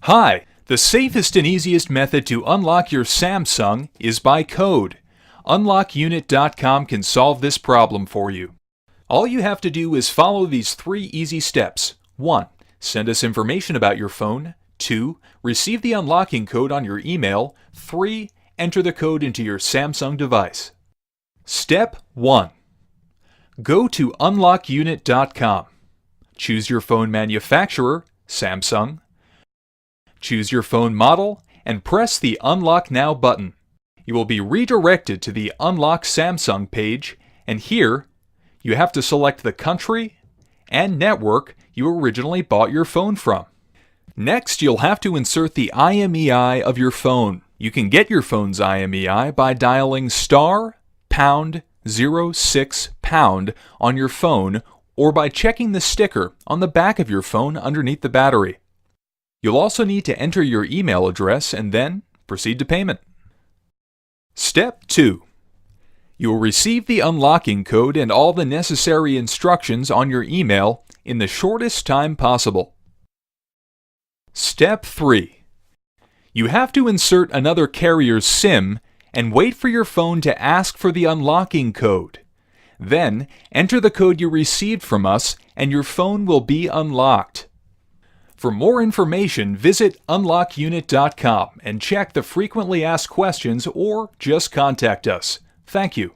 Hi! The safest and easiest method to unlock your Samsung is by code. UnlockUnit.com can solve this problem for you. All you have to do is follow these 3 easy steps. 1. Send us information about your phone. 2. Receive the unlocking code on your email. 3. Enter the code into your Samsung device. Step 1. Go to UnlockUnit.com. Choose your phone manufacturer, Samsung. Choose your phone model and press the Unlock Now button. You will be redirected to the Unlock Samsung page, and here you have to select the country and network you originally bought your phone from. Next, you'll have to insert the IMEI of your phone. You can get your phone's IMEI by dialing *#06# on your phone or by checking the sticker on the back of your phone underneath the battery. You'll also need to enter your email address and then proceed to payment. Step 2. You will receive the unlocking code and all the necessary instructions on your email in the shortest time possible. Step 3. You have to insert another carrier's SIM and wait for your phone to ask for the unlocking code. Then, enter the code you received from us and your phone will be unlocked. For more information, visit UnlockUnit.com and check the frequently asked questions or just contact us. Thank you.